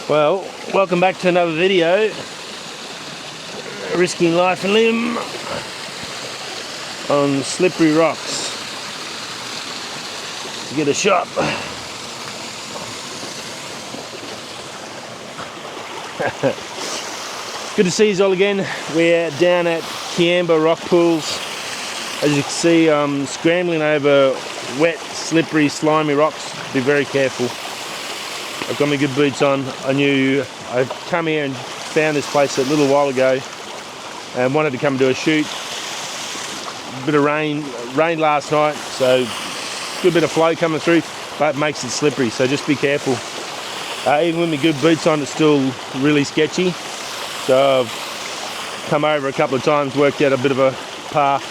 Well, welcome back to another video. Risking life and limb on slippery rocks to get a shot. Good to see you all again. We're down at Kiamba Rock Pools. As you can see, I'm scrambling over wet, slippery, slimy rocks. Be very careful. I've got my good boots on. I've come here and found this place a little while ago and wanted to come do a shoot. A bit of rain last night, so good bit of flow coming through, but it makes it slippery, so just be careful. Even with my good boots on, it's still really sketchy. So I've come over a couple of times, worked out a bit of a path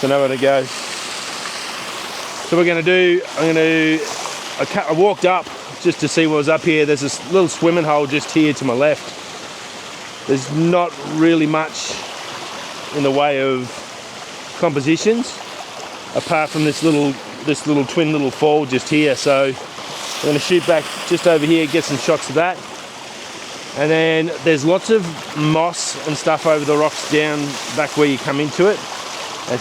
to know where to go. So what we're going to do, I walked up just to see what was up here. There's this little swimming hole just here to my left. There's not really much in the way of compositions apart from this little twin little fall just here. So I'm going to shoot back just over here, get some shots of that. And then there's lots of moss and stuff over the rocks down back where you come into it, and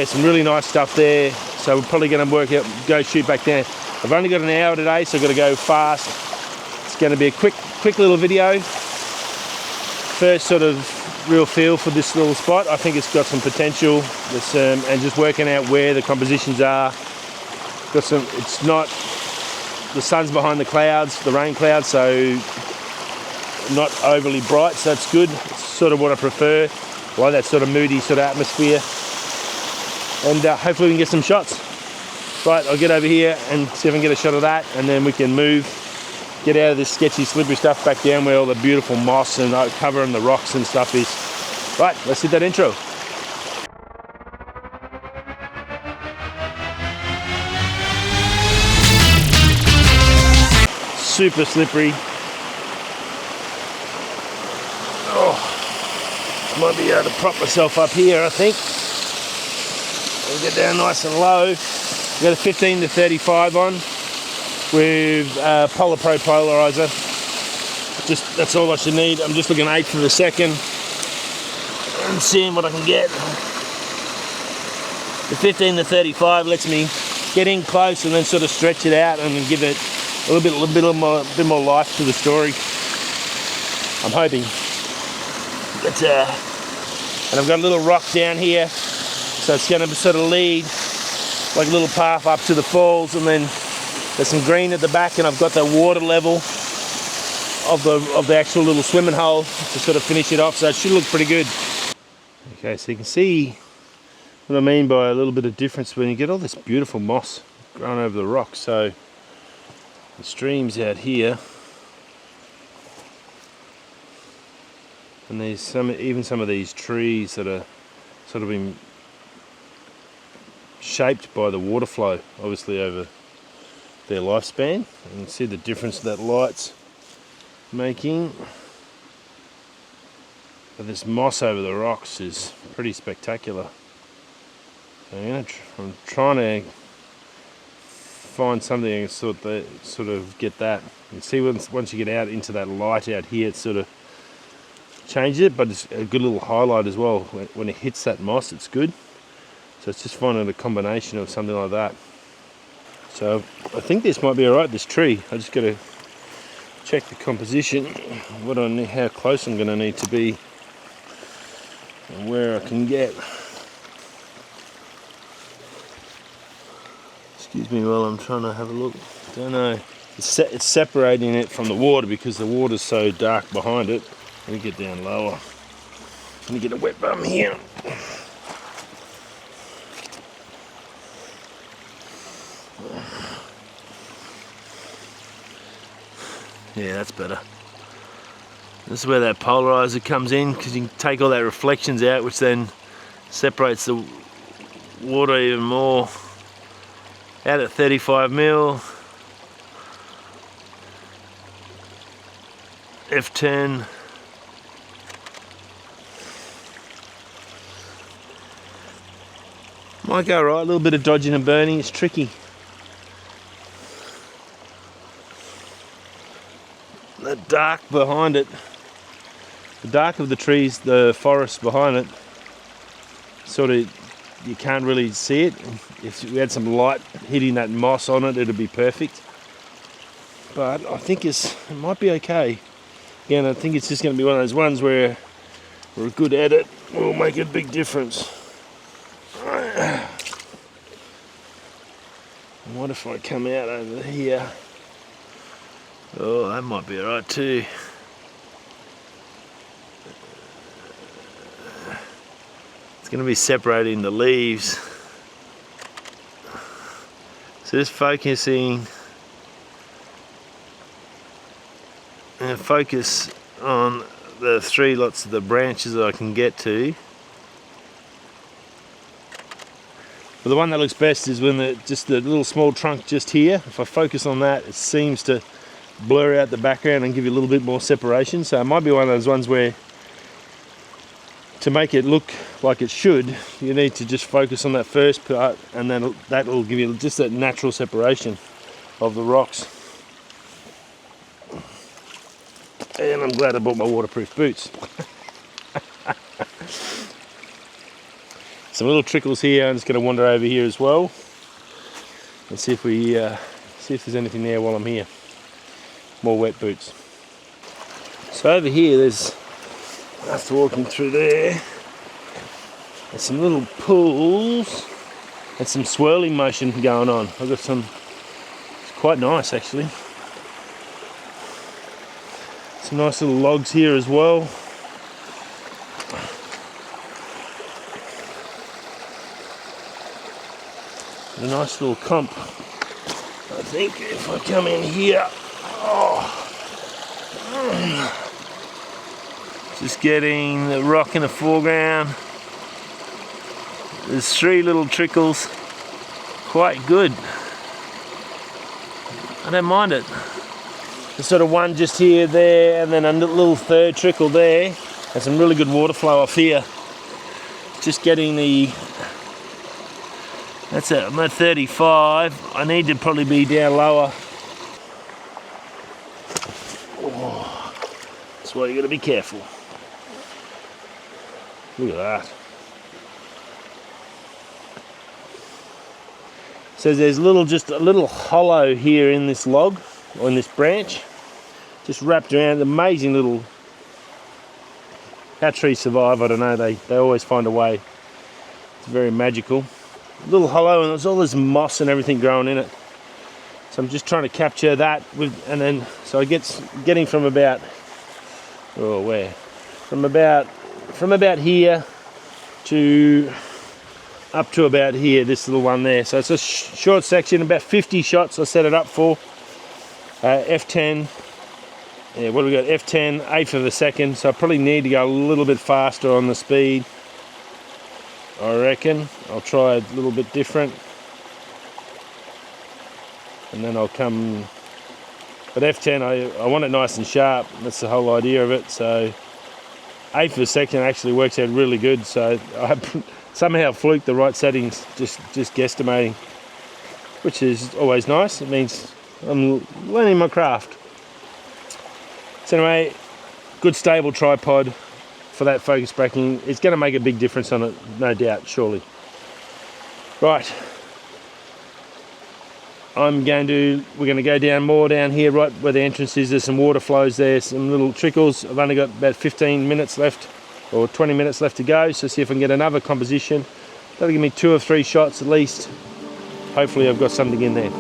some really nice stuff there. So we're probably going to go shoot back there. I've only got an hour today, so I've got to go fast. It's going to be a quick little video. First sort of real feel for this little spot. I think it's got some potential. And just working out where the compositions are. It's not, the sun's behind the clouds, the rain clouds, so not overly bright, so that's good. It's sort of what I prefer. I like that sort of moody sort of atmosphere. And hopefully we can get some shots. Right, I'll get over here and see if I can get a shot of that, and then we can get out of this sketchy, slippery stuff back down where all the beautiful moss and cover and the rocks and stuff is. Right, let's hit that intro. Super slippery. Oh, might be able to prop myself up here, I think. I'll get down nice and low. I've got a 15 to 35 on with Polar Pro polarizer. That's all I should need. I'm just looking 8 for the second and seeing what I can get. The 15 to 35 lets me get in close and then sort of stretch it out and give it a little bit more life to the story. I'm hoping. And I've got a little rock down here, so it's going to sort of lead like a little path up to the falls, and then there's some green at the back, and I've got the water level of the actual little swimming hole to sort of finish it off, so it should look pretty good. Okay, so you can see what I mean by a little bit of difference when you get all this beautiful moss growing over the rocks. So the stream's out here, and there's even some of these trees that are sort of been shaped by the water flow, obviously over their lifespan. You can see the difference that light's making. But this moss over the rocks is pretty spectacular. So I'm trying to find something sort of get that. You see, once you get out into that light out here, it sort of changes it, but it's a good little highlight as well. When it hits that moss, it's good. So it's just finding a combination of something like that. So I think this might be alright, this tree. I just got to check the composition, how close I'm going to need to be, and where I can get. Excuse me while I'm trying to have a look. Don't know. It's separating it from the water because the water's so dark behind it. Let me get down lower. Let me get a wet bum here. Yeah, that's better. This is where that polarizer comes in, because you can take all that reflections out, which then separates the water even more. Out at 35mm, f10. Might go right, a little bit of dodging and burning, it's tricky. the dark behind it, the dark of the trees, the forest behind it, sort of, you can't really see it. If we had some light hitting that moss on it, it'd be perfect. But I think it might be okay. Again, I think it's just going to be one of those ones where we're good at it, will make a big difference. What if I come out over here? Oh, that might be alright too. It's going to be separating the leaves. So just focusing and focus on the 3 lots of the branches that I can get to. But the one that looks best is when just the little small trunk just here. If I focus on that, it seems to blur out the background and give you a little bit more separation. So it might be one of those ones where, to make it look like it should, you need to just focus on that first part, and then that will give you just that natural separation of the rocks. And I'm glad I bought my waterproof boots. Some little trickles here. I'm just going to wander over here as well and see if there's anything there while I'm here. More wet boots. So over here, there's, after walking through there's some little pools and some swirling motion going on. I've got some, it's quite nice actually. Some nice little logs here as well. A nice little clump. I think if I come in here, just getting the rock in the foreground. There's 3 little trickles. Quite good. I don't mind it. There's sort of one just here, there, and then a little 3rd trickle there, and some really good water flow off here. Just getting the, that's it, I'm at 35. I need to probably be down lower. Oh, that's why you got to be careful. Look at that. So there's just a little hollow here in this log, or in this branch, just wrapped around. Amazing little, how trees survive, I don't know, they always find a way. It's very magical. A little hollow, and there's all this moss and everything growing in it. So I'm just trying to capture that and then, so I getting from about, from about here to up to about here, this little one there. So it's a short section, about 50 shots I set it up for. F10, yeah, what do we got? F10, 1/8 of a second. So I probably need to go a little bit faster on the speed. I reckon. I'll try a little bit different. And then I'll come, but F10, I want it nice and sharp. That's the whole idea of it. So 1/8 of a second actually works out really good. So I somehow fluked the right settings, just guesstimating, which is always nice. It means I'm learning my craft. So anyway, good stable tripod for that focus breaking. It's going to make a big difference on it, no doubt, surely. Right. We're going to go down more down here, right where the entrance is. There's some water flows there, some little trickles. I've only got about 15 minutes left, or 20 minutes left to go. So see if I can get another composition. That'll give me 2 or 3 shots at least. Hopefully I've got something in there.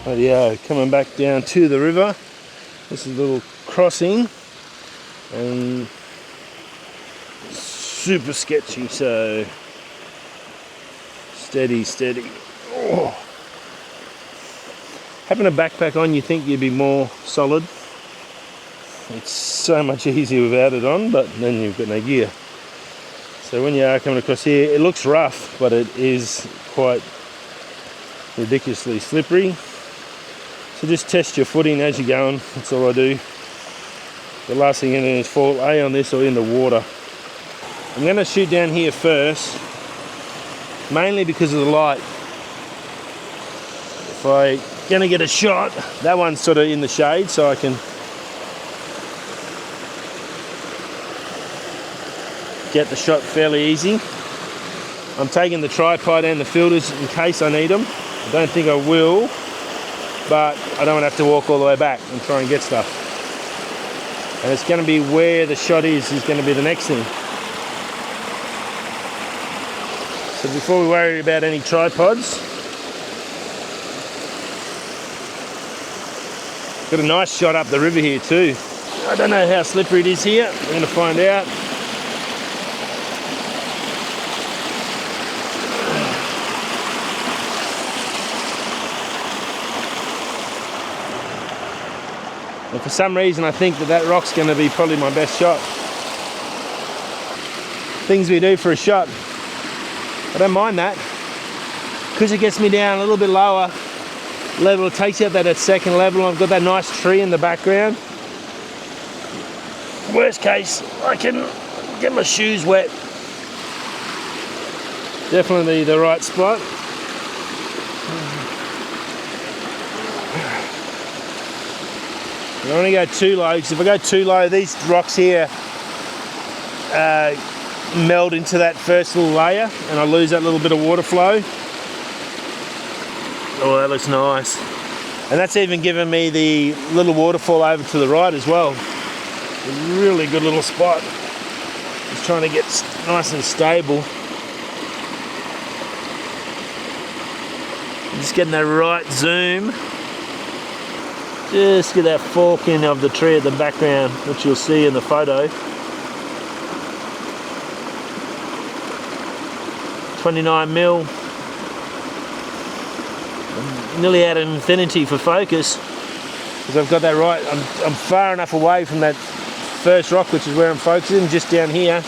But yeah, coming back down to the river. This is a little crossing and super sketchy, so steady. Oh. Having a backpack on, you think you'd be more solid. It's so much easier without it on, but then you've got no gear. So when you are coming across here, it looks rough, but it is quite ridiculously slippery. So just test your footing as you're going. That's all I do. The last thing you're going to do is fall A on this or in the water. I'm going to shoot down here first, mainly because of the light. If I'm going to get a shot, that one's sort of in the shade, so I can get the shot fairly easy. I'm taking the tripod and the filters in case I need them. I don't think I will, but I don't want to have to walk all the way back and try and get stuff. And it's going to be where the shot is going to be the next thing. So before we worry about any tripods, got a nice shot up the river here too. I don't know how slippery it is here. We're going to find out. And for some reason I think that rock's going to be probably my best shot. Things we do for a shot. I don't mind that. Because it gets me down a little bit lower level, it takes you up that second level. I've got that nice tree in the background. Worst case, I can get my shoes wet. Definitely the right spot. I don't want to go too low, because if I go too low, these rocks here meld into that first little layer and I lose that little bit of water flow. Oh, that looks nice. And that's even given me the little waterfall over to the right as well. A really good little spot. Just trying to get nice and stable. Just getting that right zoom. Just get that forking of the tree at the background, which you'll see in the photo. 29 mil. I'm nearly out of infinity for focus, because I've got that right. I'm far enough away from that first rock, which is where I'm focusing, just down here.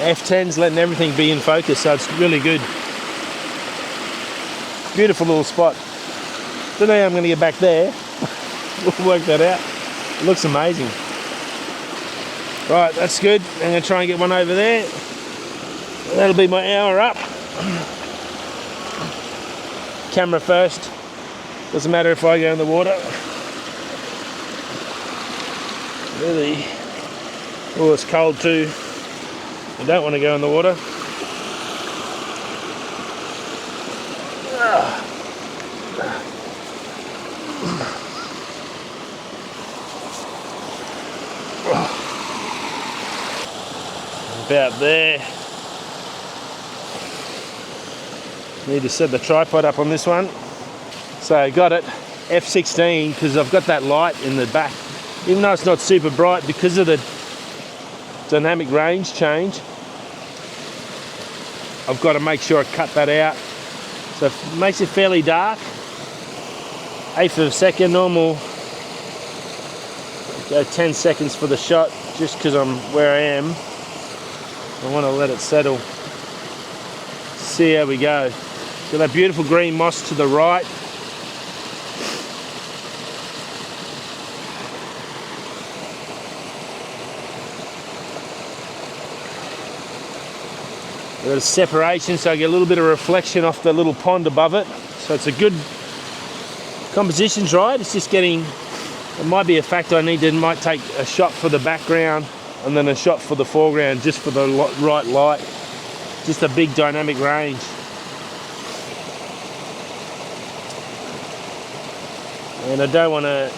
F10's letting everything be in focus, so it's really good. Beautiful little spot. Don't know how I'm going to get back there. We'll work that out. It looks amazing. Right, that's good. I'm going to try and get one over there. That'll be my hour up. Camera first. Doesn't matter if I go in the water. Really. Oh, it's cold too. I don't want to go in the water. About there. Need to set the tripod up on this one. So I got it F16 because I've got that light in the back. Even though it's not super bright, because of the dynamic range change, I've got to make sure I cut that out. So it makes it fairly dark. 1/8 of a second, normal. Go 10 seconds for the shot, just because I'm where I am. I want to let it settle. See how we go. Got that beautiful green moss to the right. Got a separation, so I get a little bit of reflection off the little pond above it. So it's a good composition's right. It's just getting, it might be a factor might take a shot for the background and then a shot for the foreground, just for the right light. Just a big dynamic range. And I don't want to,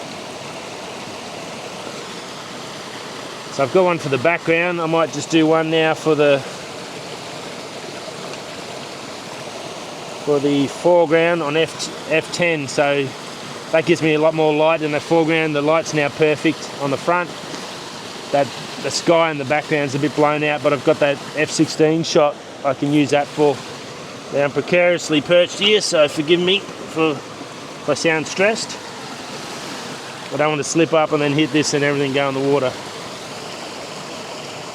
so I've got one for the background. I might just do one now for the foreground on F10, so that gives me a lot more light in the foreground. The light's now perfect on the front. The sky in the background's a bit blown out, but I've got that F16 shot I can use that for. Now I'm precariously perched here, so forgive me for if I sound stressed. I don't want to slip up and then hit this and everything go in the water.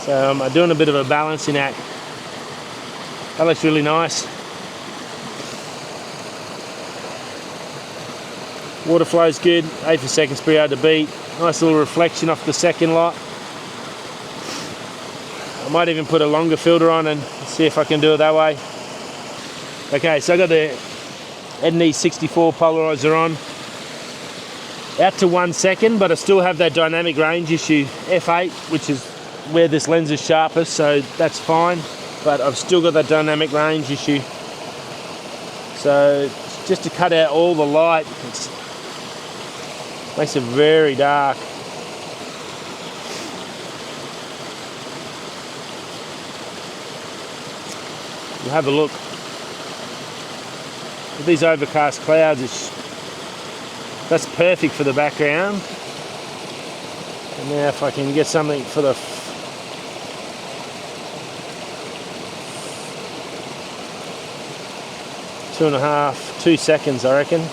So I'm doing a bit of a balancing act. That looks really nice. Water flow's good, 8 seconds pretty hard to beat. Nice little reflection off the second lot. I might even put a longer filter on and see if I can do it that way. Okay, so I got the ND64 polarizer on. Out to 1 second, but I still have that dynamic range issue, f8, which is where this lens is sharpest, so that's fine. But I've still got that dynamic range issue. So just to cut out all the light, it makes it very dark. You have a look. With these overcast clouds, that's perfect for the background. And now if I can get something for the 2 seconds, I reckon.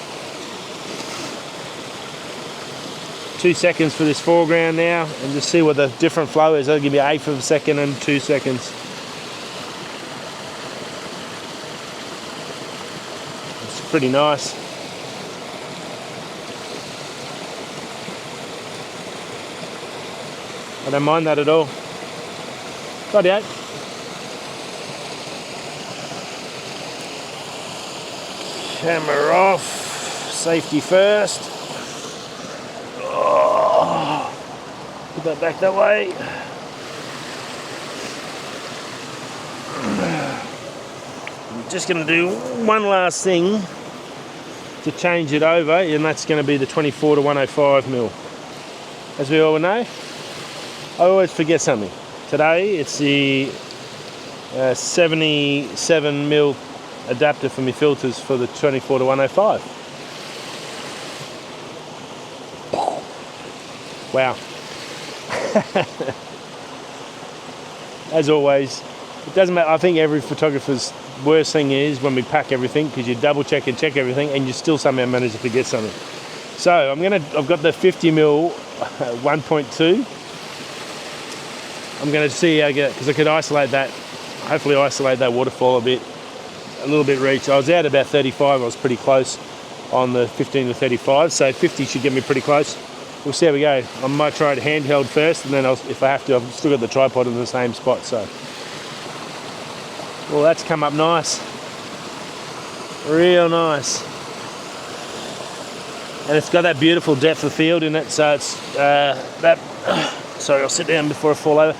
2 seconds for this foreground now, and just see what the different flow is. That'll give you 1/8 of a second and 2 seconds. It's pretty nice. I don't mind that at all. Rightio. Camera off. Safety first. Oh, put that back that way. I'm just going to do one last thing to change it over, and that's going to be the 24 to 105 mil. As we all know, I always forget something. Today it's the 77 mil adapter for my filters for the 24 to 105. Wow. As always, it doesn't matter. I think every photographer's worst thing is when we pack everything, because you double check and check everything and you still somehow manage to forget something. So I've got the 50 mil 1.2. I'm going to see how I get, because I could isolate that, hopefully isolate that waterfall a little bit reach. I was out about 35, I was pretty close on the 15 to 35, so 50 should get me pretty close. We'll see how we go. I might try it handheld first, and then if I have to, I've still got the tripod in the same spot, so. Well, that's come up nice. Real nice. And it's got that beautiful depth of field in it, so it's sorry, I'll sit down before I fall over.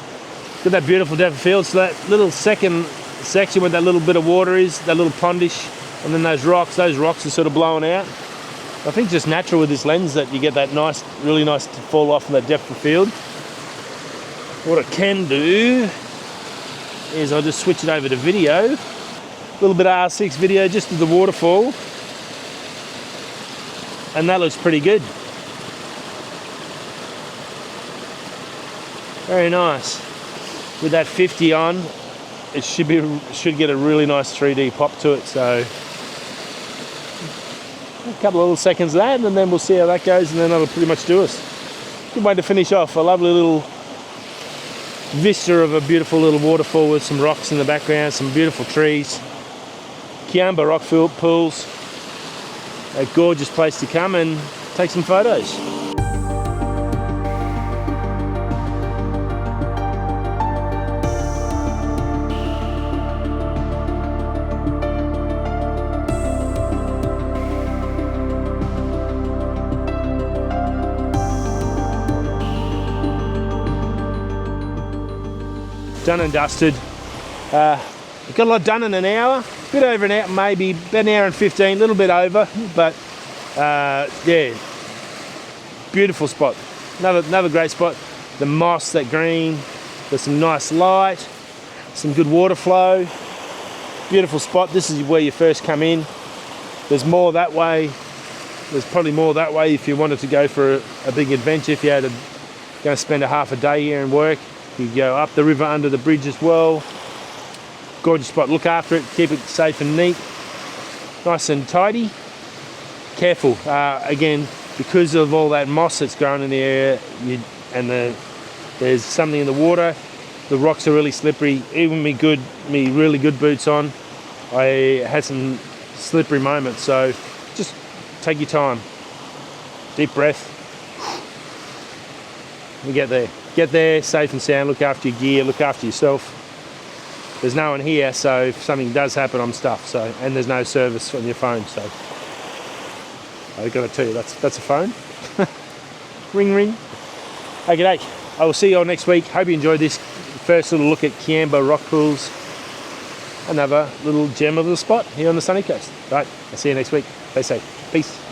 Got that beautiful depth of field, so that little second section where that little bit of water is, that little pondish, and then those rocks are sort of blowing out. I think just natural with this lens that you get that nice, really nice to fall off in that depth of field. What I can do is I'll just switch it over to video. A little bit of R6 video just of the waterfall. And that looks pretty good. Very nice. With that 50 on, it should get a really nice 3D pop to it. So a couple of little seconds of that, and then we'll see how that goes, and then that'll pretty much do us. Good way to finish off. A lovely little vista of a beautiful little waterfall with some rocks in the background, some beautiful trees. Kiamba Rock Pools. A gorgeous place to come and take some photos. Done and dusted. We've got a lot done in an hour. A bit over an hour, maybe about an hour and 15, a little bit over, but yeah, beautiful spot. Another great spot. The moss, that green, there's some nice light, some good water flow. Beautiful spot. This is where you first come in. There's more that way. There's probably more that way if you wanted to go for a big adventure. If you had to go spend a half a day here and work, you go up the river under the bridge as well. Gorgeous spot. Look after it. Keep it safe and neat. Nice and tidy. careful. Again, because of all that moss that's growing in the area, there's something in the water. The rocks are really slippery. Even me really good boots on, I had some slippery moments. So just take your time, deep breath. We get there safe and sound. Look after your gear, look after yourself. There's no one here, so if something does happen, I'm stuffed. So, and there's no service on your phone. So I gotta tell you, that's a phone. Ring ring. Okay, I will see you all next week. Hope you enjoyed this first little look at Kiamba Rock Pools. Another little gem of the spot here on the sunny coast. Right, I'll see you next week. Stay safe. Peace.